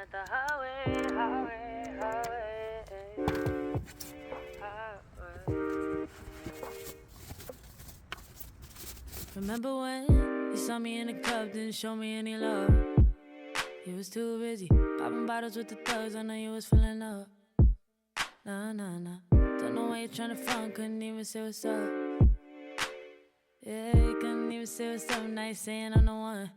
at the highway. Remember when you saw me in the club, didn't show me any love? You was too busy popping bottles with the thugs. I know you was feeling up. Nah. Don't know why you're trying to front, couldn't even say what's up. Yeah, you couldn't even say what's up. Now you saying I'm the one.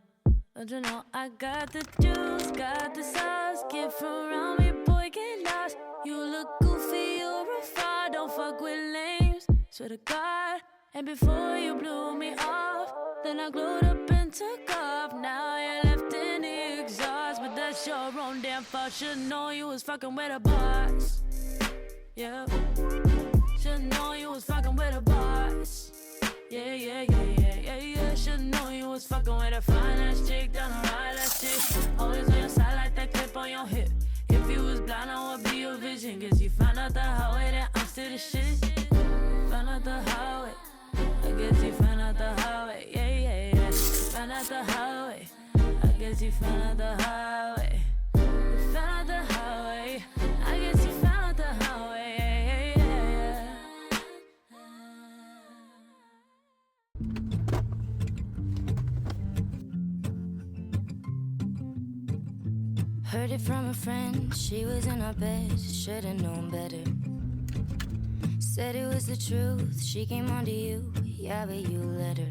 Don't you know I got the juice, got the sauce. Get from around me, boy, get lost. You look goofy, you're a fraud. Don't fuck with lames, swear to God. And before you blew me off, then I glued up and took off. Now you're left in the exhaust, but that's your own damn fault. Should've known you was fucking with a boss. Yeah, should've known you was fucking with a boss. Yeah. Should've known you was fucking with a fine ass chick, down the ride that shit. Always on your side like that clip on your hip. If you was blind, I would be your vision. Guess you found out the highway, that I'm still the shit. Found out the highway. I guess you found out the highway. Yeah. You found out the highway. I guess you found out the highway. You found out the highway. I guess you found out the highway. Yeah. Heard it from a friend, she was in our bed, should've known better. Said it was the truth, she came onto you, yeah, but you let her.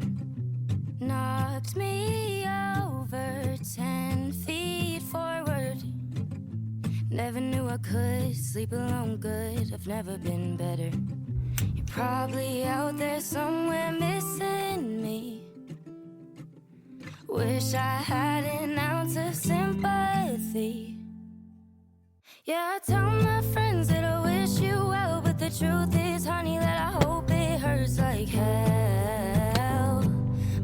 Knocked me over 10 feet forward. Never knew I could sleep alone good, I've never been better. You're probably out there somewhere missing me. Wish I had an ounce of sympathy. Yeah, I tell my friends that I wish you well, but the truth is, honey, that I hope it hurts like hell.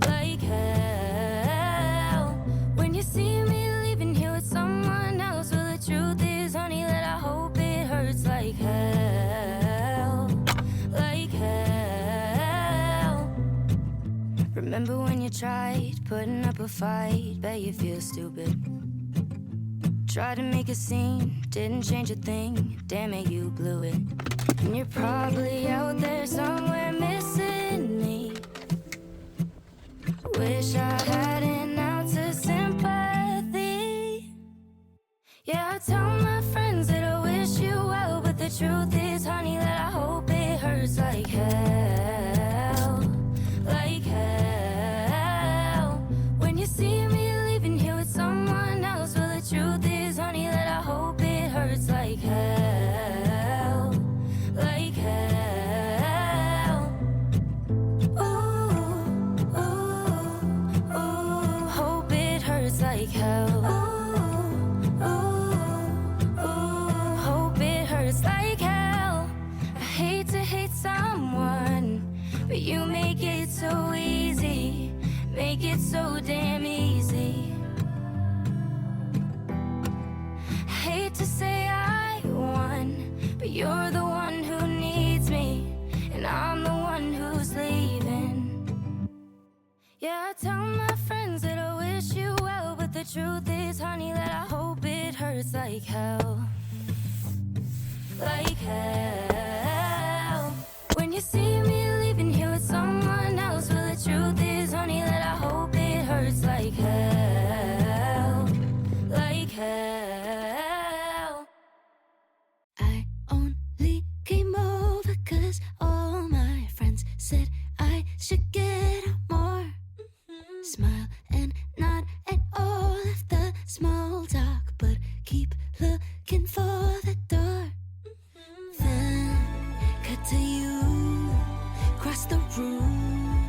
Like hell. When you see me leaving here with someone else, well, the truth is, honey, that I hope it hurts like hell. Like hell. Remember when you tried putting up a fight? Bet you feel stupid. Tried to make a scene, didn't change a thing. Damn it, you blew it. And you're probably out there somewhere missing me. Wish I had an ounce of sympathy. Yeah, I tell my friends that I wish you well, but the truth is, honey, that I hope it hurts like hell. Like hell. When you see me leaving here with someone else, well, the truth is, honey, that I hope it hurts like hell. Like hell. Ooh, hope it hurts like hell. Hope it hurts like hell. I hate to hate someone, but you make it so easy. Make it so damn easy. Hate to say I won, but you're the one who needs me, and I'm the one who's leaving. Yeah, I tell my friends that I wish you well, but the truth is, honey, that I hope it hurts like hell. Like hell. When you see me leaving here with someone else, well, the truth is, honey, that I hope it hurts like hell. Like hell. I only came over 'cause all my friends said I should get out more. Smile and nod at all of the small talk, but keep looking for the door. Then cut to you, cross the room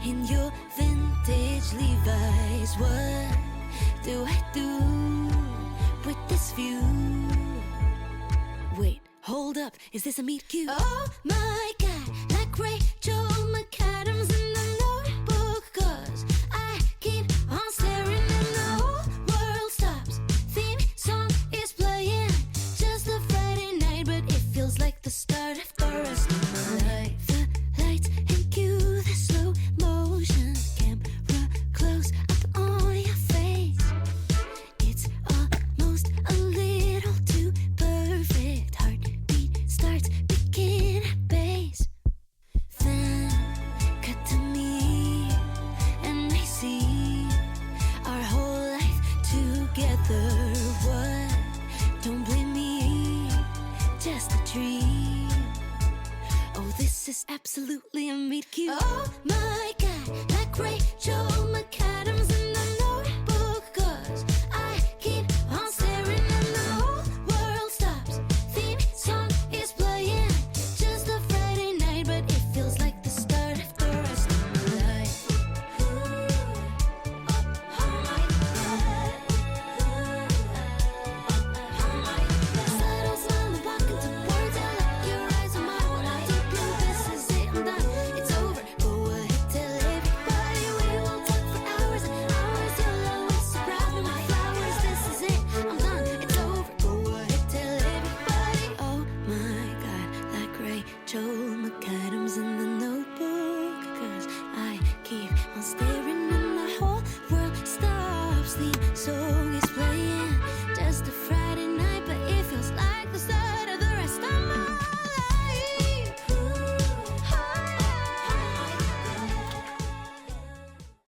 in your vintage Levi's. What do I do with this view? Wait, hold up, is this a meet cute? Oh my god, like Rachel McAdams in the Notebook, 'cause I keep on staring and the whole world stops. Theme song is playing, just a Friday night, but it feels like the start of the rest of my life. The lights and cue the slow motion, camera close up on your face. It's almost a absolutely a meet cute. Oh my God, like Rachel McAdams